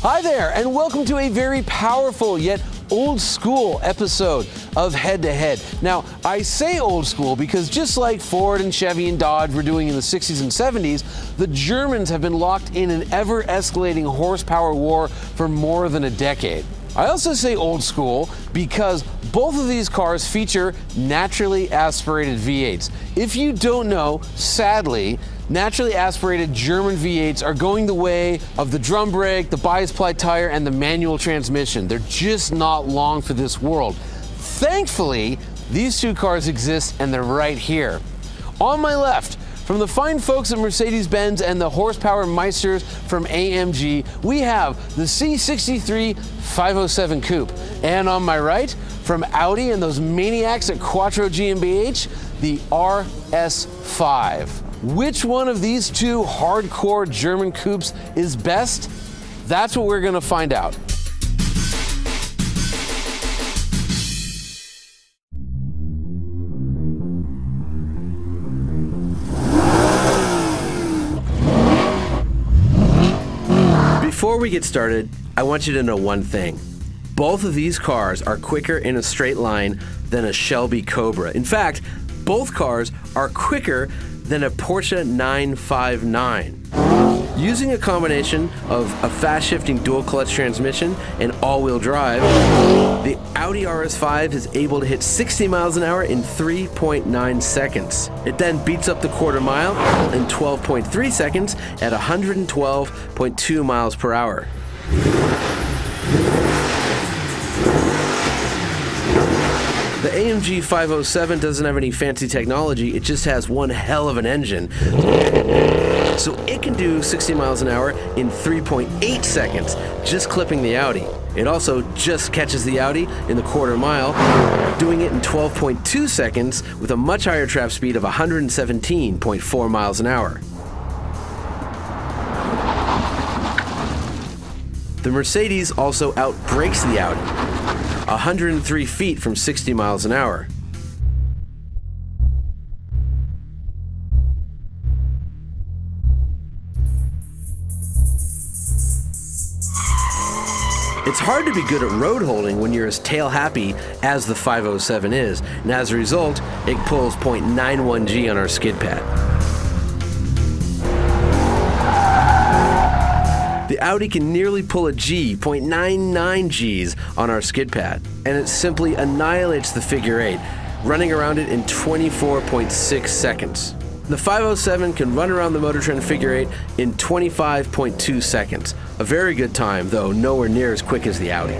Hi there, and welcome to a very powerful yet old school episode of Head to Head. Now, I say old school because just like Ford and Chevy and Dodge were doing in the 60s and 70s, the Germans have been locked in an ever-escalating horsepower war for more than a decade. I also say old school because both of these cars feature naturally aspirated V8s. If you don't know, sadly, naturally aspirated German V8s are going the way of the drum brake, the bias ply tire, and the manual transmission. They're just not long for this world. Thankfully, these two cars exist and they're right here. On my left, from the fine folks at Mercedes-Benz and the horsepower meisters from AMG, we have the C63 507 Coupe. And on my right, from Audi and those maniacs at Quattro GmbH, the RS5. Which one of these two hardcore German coupes is best? That's what we're going to find out. Before we get started, I want you to know one thing. Both of these cars are quicker in a straight line than a Shelby Cobra. In fact, both cars are quicker than a Porsche 959. Using a combination of a fast-shifting dual-clutch transmission and all-wheel drive, the Audi RS5 is able to hit 60 miles an hour in 3.9 seconds. It then beats up the quarter mile in 12.3 seconds at 112.2 miles per hour. The AMG 507 doesn't have any fancy technology, it just has one hell of an engine. So it can do 60 miles an hour in 3.8 seconds, just clipping the Audi. It also just catches the Audi in the quarter mile, doing it in 12.2 seconds with a much higher trap speed of 117.4 miles an hour. The Mercedes also outbrakes the Audi, 103 feet from 60 miles an hour. It's hard to be good at road holding when you're as tail happy as the 507 is, and as a result, it pulls 0.91 G on our skid pad. The Audi can nearly pull a G, 0.99 Gs on our skid pad, and it simply annihilates the figure 8, running around it in 24.6 seconds. The 507 can run around the Motor Trend figure 8 in 25.2 seconds. A very good time, though nowhere near as quick as the Audi.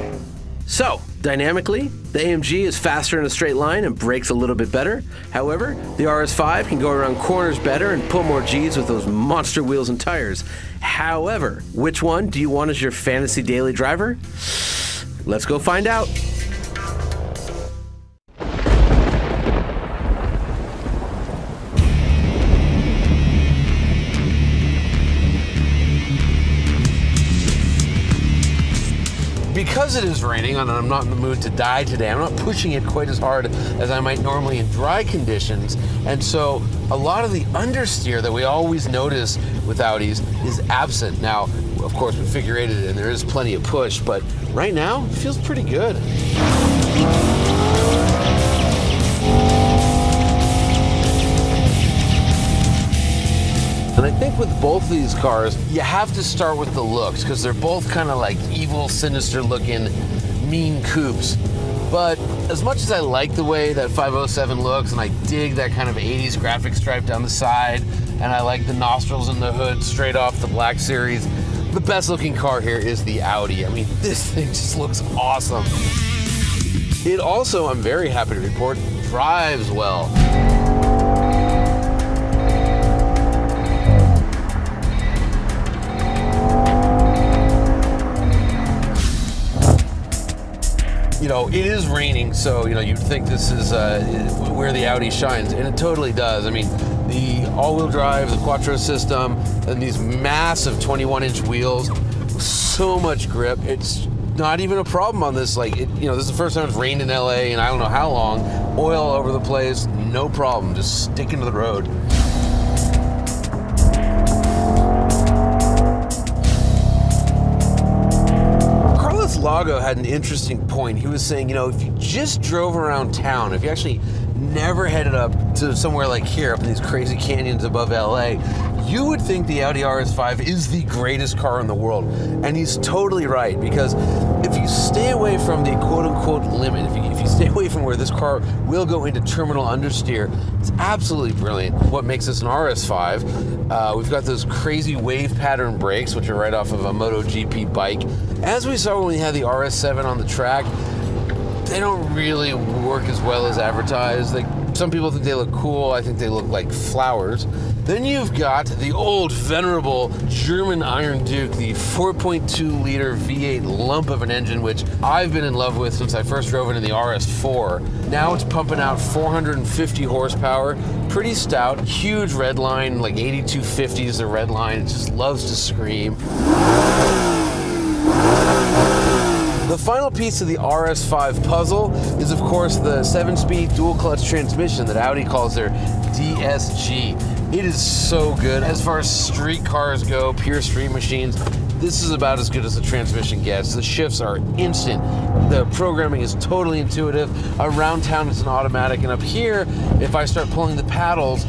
So, dynamically, the AMG is faster in a straight line and brakes a little bit better. However, the RS5 can go around corners better and pull more Gs with those monster wheels and tires. However, which one do you want as your fantasy daily driver? Let's go find out. Because it is raining and I'm not in the mood to die today, I'm not pushing it quite as hard as I might normally in dry conditions, and so a lot of the understeer that we always notice with Audis is absent. Now, of course, we figure eight it and there is plenty of push, but right now it feels pretty good. And I think with both of these cars, you have to start with the looks because they're both kind of like evil, sinister looking, mean coupes. But as much as I like the way that 507 looks and I dig that kind of 80s graphic stripe down the side, and I like the nostrils and the hood straight off the Black Series, the best looking car here is the Audi. I mean, this thing just looks awesome. It also, I'm very happy to report, drives well. You know, it is raining, so, you know, you'd think this is where the Audi shines, and it totally does. I mean, the all-wheel drive, the Quattro system, and these massive 21-inch wheels, so much grip. It's not even a problem on this. Like, you know, this is the first time it's rained in LA, and I don't know how long. Oil all over the place, no problem. Just sticking to the road. Drago had an interesting point. He was saying, you know, if you just drove around town, if you actually never headed up to somewhere like here, up in these crazy canyons above LA, you would think the Audi RS5 is the greatest car in the world. And he's totally right, because if you stay away from the quote-unquote limit, if you stay away from where this car will go into terminal understeer, it's absolutely brilliant. What makes this an RS5, we've got those crazy wave pattern brakes, which are right off of a MotoGP bike. As we saw when we had the RS7 on the track, they don't really work as well as advertised. Like, some people think they look cool. I think they look like flowers. Then you've got the old venerable German Iron Duke, the 4.2 liter V8 lump of an engine, which I've been in love with since I first drove it in the RS4. Now it's pumping out 450 horsepower, pretty stout, huge red line, like 8250 is the red line. It just loves to scream. The final piece of the RS5 puzzle is, of course, the 7-speed dual-clutch transmission that Audi calls their DSG. It is so good. As far as street cars go, pure street machines, this is about as good as the transmission gets. The shifts are instant. The programming is totally intuitive. Around town, it's an automatic. And up here, if I start pulling the paddles,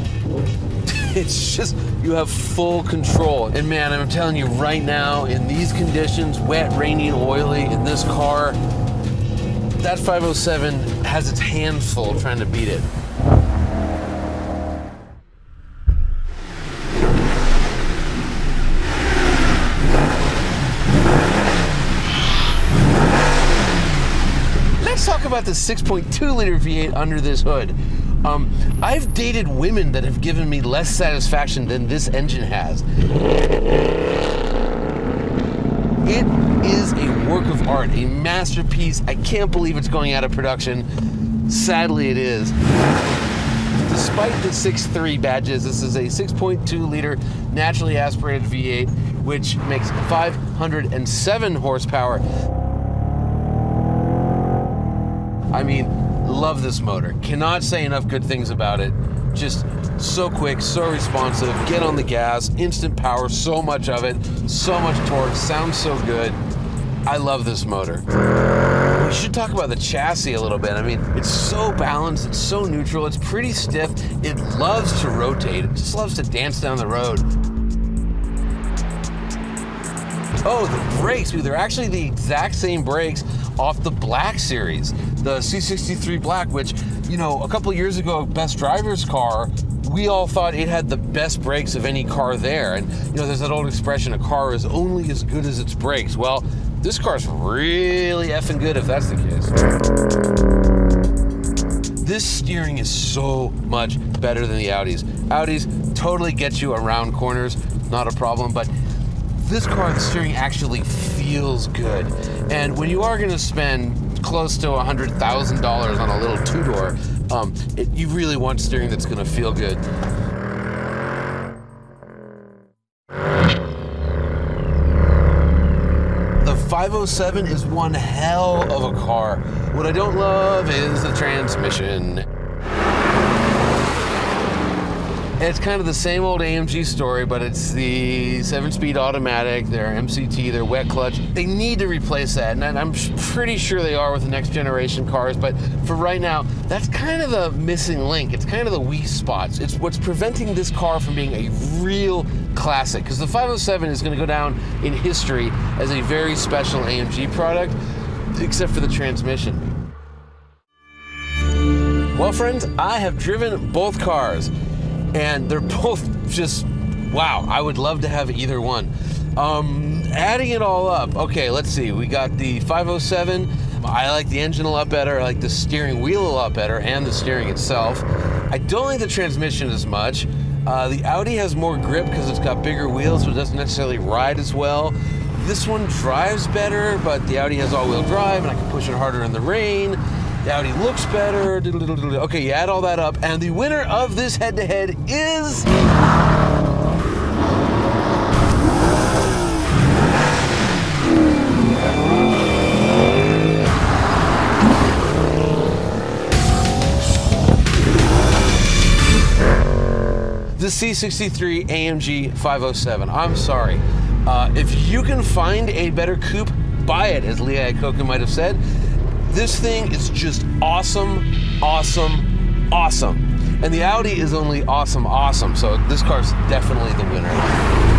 it's just, you have full control. And man, I'm telling you right now, in these conditions, wet, rainy, and oily, in this car, that 507 has its hands full trying to beat it. Let's talk about the 6.2 liter V8 under this hood. I've dated women that have given me less satisfaction than this engine has. It is a work of art, a masterpiece. I can't believe it's going out of production. Sadly, it is. Despite the 6.3 badges, this is a 6.2 liter naturally aspirated V8, which makes 507 horsepower. I mean, love this motor. Cannot say enough good things about it. Just so quick, so responsive, get on the gas, instant power, so much of it, so much torque, sounds so good. I love this motor. We should talk about the chassis a little bit. I mean, it's so balanced, it's so neutral, it's pretty stiff. It loves to rotate, it just loves to dance down the road. Oh, the brakes, dude, they're actually the exact same brakes off the Black series, the C63 Black, which, you know, a couple years ago, Best Driver's car, we all thought it had the best brakes of any car there. And, you know, there's that old expression, a car is only as good as its brakes. Well, this car's really effing good if that's the case. This steering is so much better than the Audis. Audis totally get you around corners, not a problem, but this car, the steering actually feels good. And when you are gonna spend close to $100,000 on a little two-door, you really want steering that's gonna feel good. The 507 is one hell of a car. What I don't love is the transmission. It's kind of the same old AMG story, but it's the 7-speed automatic, their MCT, their wet clutch. They need to replace that, and I'm pretty sure they are with the next generation cars, but for right now, that's kind of the missing link. It's kind of the weak spots. It's what's preventing this car from being a real classic, because the 507 is going to go down in history as a very special AMG product, except for the transmission. Well, friends, I have driven both cars, and they're both just, wow, I would love to have either one. Adding it all up, okay, let's see. We got the 507. I like the engine a lot better. I like the steering wheel a lot better, and the steering itself. I don't like the transmission as much. The Audi has more grip because it's got bigger wheels, but it doesn't necessarily ride as well. This one drives better, but the Audi has all-wheel drive, and I can push it harder in the rain. The Audi looks better. Okay, you add all that up, and the winner of this head-to-head is... the C63 AMG 507. I'm sorry. If you can find a better coupe buy it, as Lee Iacocca might have said. This thing is just awesome, awesome, awesome. And the Audi is only awesome, awesome. So this car's definitely the winner.